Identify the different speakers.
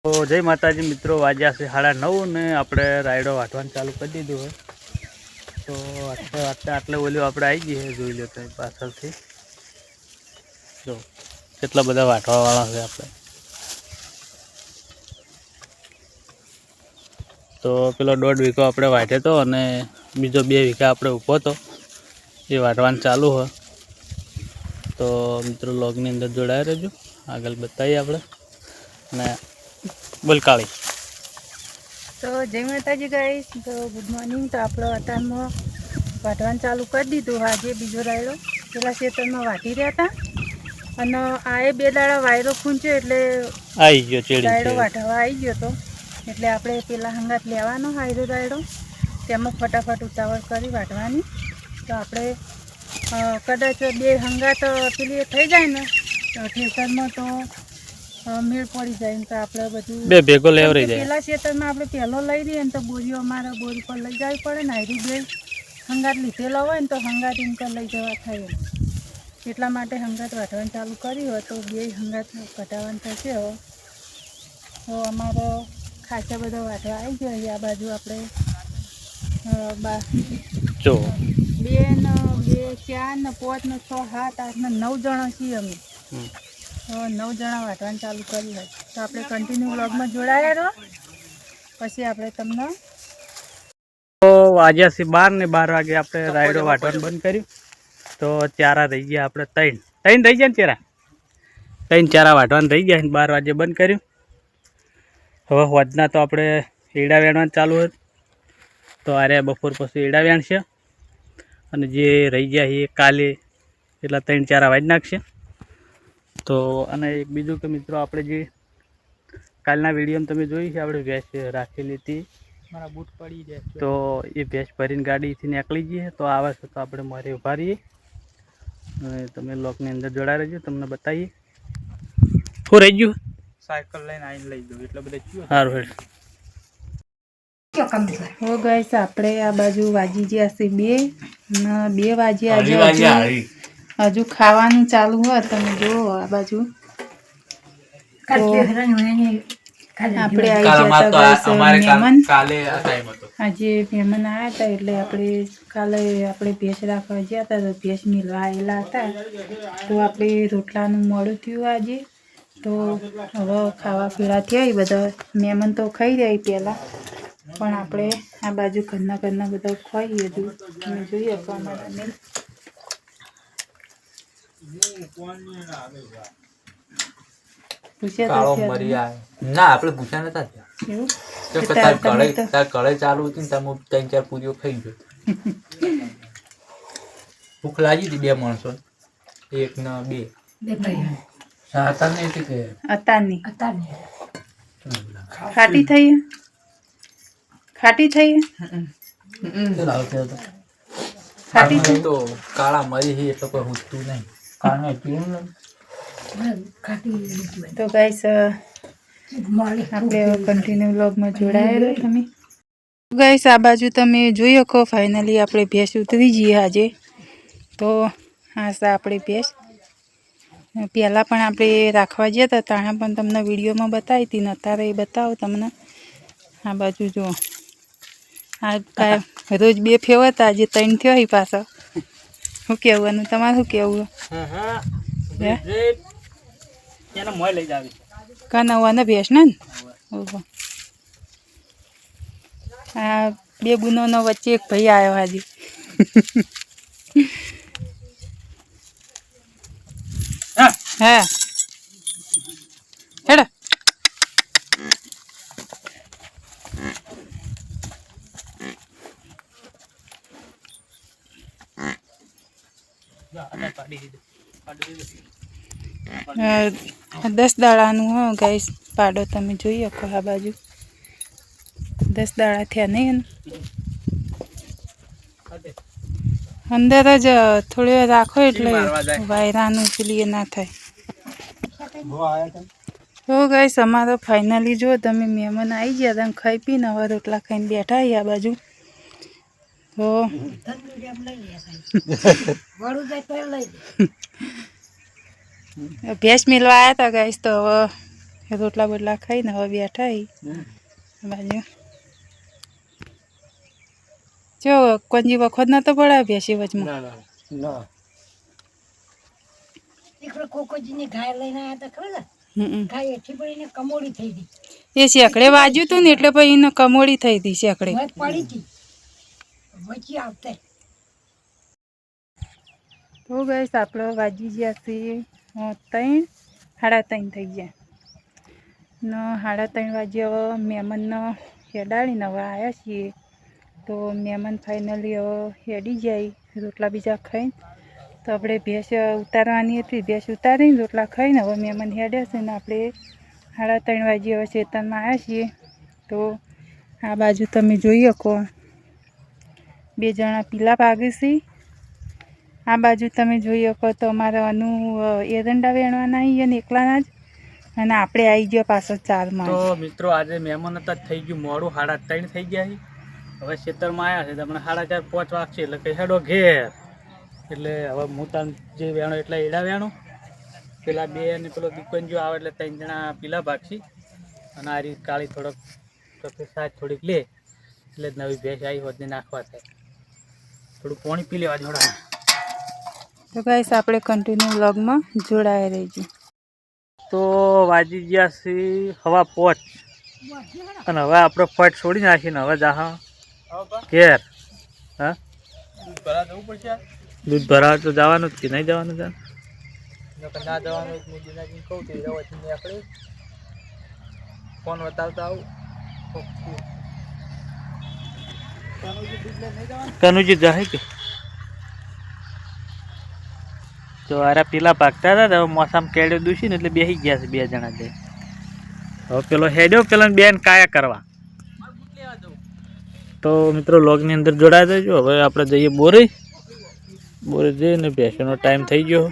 Speaker 1: તો જય માતાજી મિત્રો, વાગ્યા છે 9:30 ને આપણે રાયડો વાટવાનું ચાલુ કરી દીધું હોય. તો આટલે ઓલ્યું આપણે આવી ગઈ છે, જોઈ લો તમે પાછળથી. જો કેટલા બધા વાટવાવાળા છે આપણે. તો પેલો 1.5 વીઘો આપણે વાટ્યો હતો અને બીજો 2 વીઘા આપણે ઊભો હતો, એ વાટવાનું ચાલુ હોય. તો મિત્રો લોગની અંદર જોડાયા રહેજો, આગળ બતાવીએ આપણે. અને બોલકાળી
Speaker 2: તો જય માતાજી ગાઈસ, તો ગુડ મોર્નિંગ. તો આપણે અત્યારમાં વાટવાનું ચાલુ કરી દીધું. આજે બીજો રાયડો પેલા ખેતરમાં વાટી રહ્યા હતા અને આ 2 દાડા વાયરો ખૂંચ્યો એટલે
Speaker 1: આવી ગયો ચેડી
Speaker 2: રાયડો વાટવા આવી ગયો હતો. એટલે આપણે પેલા હંગાત લેવાનો હાયરો રાયડો, તેમાં ફટાફટ ઉતાવળ કરી વાટવાની. તો આપણે કદાચ 2 હંગાત પેલી થઈ જાય ને ખેતરમાં તો મેળ પડી જાય ને, તો આપણે બધું
Speaker 1: 2 ભેગો લેવરી જાય.
Speaker 2: પેલા ખેતરમાં આપણે પહેલો લઈ રહીએ ને તો બોરીઓ અમારે બોરી પર લઈ જવી પડે ને. હારી 2 હંગાત લીધેલા હોય ને તો હંગાત એમ તો લઈ જવા થાય. એટલા માટે હંગાત વાટવાનું ચાલુ કર્યું હોય તો 2 હંગાત કટાવવાનું થશે. હવે તો અમારો ખાસા બધો વાટવા આવી ગયો. આ બાજુ આપણે
Speaker 1: જો
Speaker 2: 2 ને 2 4 ને 5 ને 6 7 8 ને 9 જણા છીએ અમે. તો 9 જણા વાટવાનું ચાલુ કર્યું હોય. તો આપણે કન્ટિન્યુ વ્લોગમાં જોડાયા રહો, પછી આપણે તમને.
Speaker 1: તો વાગ્યા છે 12 ને 12 વાગે આપણે રાયડો વાટવાનું બંધ કર્યું. તો ચારા રહી ગયા આપણે 3 રહી ગયા ને, ચારા વાટવાનું રહી ગયા. 12 વાગે બંધ કર્યું. હવે વધના તો આપણે એડા વેણવાનું ચાલુ હોય. તો આરે બપોર પછી એડા વેણશે અને જે રહી ગયા એ કાલે એટલા 3-4 વાજ નાખશે. તો અને એક બીજું કે મિત્રો, આપણે જે કાલના વિડીયોમાં તમે જોઈ છે, આપણે ભેંસ રાખેલી હતી, મારા બૂટ પડી જાય. તો એ ભેંસ ભરીને ગાડીથી નીકળી જઈએ. તો આવે છે તો આપણે મારે ઊભા રહીએ અને તમે લોકની અંદર જોડાઈ રહેજો, તમને બતાવીએ શું રહી ગયું. સાયકલ લઈને આવીને લઈ દઉં એટલે બધા સારું હેડ.
Speaker 2: હો ગાઈસ, આપણે આ બાજુ વાજી ગયા છે 2 વાગ્યા. હજુ ખાવાનું ચાલુ હોય. તમે જુઓ આ બાજુ આપણે આજે મહેમાન આવ્યા હતા એટલે આપણે કાલે ભેંસ રાખવા ગયા હતા. તો ભેંસ મિલવા આવેલા હતા. તો આપણે રોટલાનું મોડું થયું આજે. તો હવે ખાવા પીવા થયા બધા મહેમાન તો ખાઈ રહ્યા પહેલાં, પણ આપણે આ બાજુ ઘરના બધા ખાઈએ. હજુ તમે જોઈએ તો અમારા મેં
Speaker 3: ના આપણે પૂછ્યા નતા. કળાઈ ચાલુ હતી ને તમે 3-4 પૂરીઓ ખાઈ ગયો. ભૂખ લાગી હતી 2 માણસો, 1 ને 2
Speaker 2: અતારની ખાટી થઈ ખાટી
Speaker 3: તો કાળા મરી છે એટલે કોઈ પૂછતું નહીં.
Speaker 2: તો ગાઈસ, આપણે કન્ટિન્યુ વ્લોગમાં જોડાયેલો તમે. ગાઈસ, આ બાજુ તમે જોઈ શકો ફાઇનલી આપણે ભેંસ ઉતરી જઈએ આજે. તો આ છે આપણી ભેંસ. પહેલાં પણ આપણે રાખવા ગયા હતા, તાણે પણ તમને વિડીયોમાં બતાવી હતી ને અત્યારે એ બતાવો તમને. આ બાજુ જુઓ, આ રોજ 2 ફેવતા, આજે 3 થયો એ પાછો. શું કહેવાનું તમારે? શું કહેવું? કનવાના ભેંસ ને. ઓહો, આ 2 ગુનોનો વચ્ચે એક ભાઈ આવ્યો આજે. હા હેડો.
Speaker 1: हाँ
Speaker 2: 10 દાડાનું હો ગાઈસ પાડો. તમે જોઈ શકો આ બાજુ 10 દાડા થયા નહીં. અંદર જ થોડી વાર રાખો એટલે વાયરાનું પેલી ના થાય. તો ગાઈસ, અમારો ફાઇનલી જો તમે મહેમાન આવી ગયા હતા, ખાઈ પીને હવે રોટલા ખાઈને બેઠા આ બાજુ. તો ભેંસ મિલવા આવ્યા હતા ગાઈસ. તો હવે રોટલા બોટલા ખાઈને હવે બેઠા હી બાજુ જો કોંજી વખત નતો પડાવ્યા બેસી વચમાં એ શેકડે વાજ્યું હતું ને એટલે પછી એને કમોડી થઈ હતી શેકડે તો ગઈશ આપણે વાજી ગયા છીએ 3 સાડા 3 થઈ ગયા ને 3:30 વાગે હવે મહેમાનને હેડાડીને હવે આવ્યા છીએ તો મહેમાન ફાઇનલી હવે હેડી જાય રોટલા બીજા ખાઈને તો આપણે ભેંસ ઉતારવાની હતી ભેંસ ઉતારીને રોટલા ખાઈને હવે મહેમાન હેડ્યા છે ને આપણે 3:30 વાગે હવે ખેતરમાં આવ્યા છીએ તો આ બાજુ તમે જોઈ શકો 2 જણા પીલા પાગે છે આ બાજુ તમે જોઈ શકો તો અમારા એરંડા વેણવાના આવી ને એકલાના જ અને આપણે આવી ગયા પાછળ 4 માં
Speaker 1: તો મિત્રો આજે મહેમાન હતા થઈ ગયું મોડું 3:30 થઈ ગયા છે હવે ખેતરમાં આવ્યા છે તમને 4:30 5 વાગશે એટલે કે હેડો ઘેર એટલે હવે હું તાન જે વેણો એટલે એડા વેણો પેલા 2 અને પેલો દીકન જો આવે એટલે 3 જણા પીલા ભાગશી અને આ રીત કાળી થોડોક સાજ થોડીક લે એટલે નવી ભેંસ આવી હોત ને નાખવા થાય થોડું પાણી પી લેવા જોડા
Speaker 2: તો ગાઈસ આપણે કન્ટિન્યુ વ્લોગમાં જોડાયા રહીજો
Speaker 1: તો વાજી ગયા છે 5:15 અને હવે આપણે ફટ છોડી નાખીને હવે જા ઘેર હા દૂધ ભરાવા તો જવાનું જ કે નહીં જવાનું છે
Speaker 3: ના જવાનું કહું તો આપણે ફોન બતાવતા આવું
Speaker 1: કનુજી જાય કે તો આરા પેલા ભાગતા હતા હવે મોસમ કેળ્યો દૂસી ને એટલે બેસી ગયા છે 2 જણા જે હવે પેલો હેડ્યો પેલા બેન કાયા કરવા તો મિત્રો લોગની અંદર જોડાઈ દેજો હવે આપણે જઈએ બોરે જઈને બેસવાનો ટાઈમ થઈ ગયો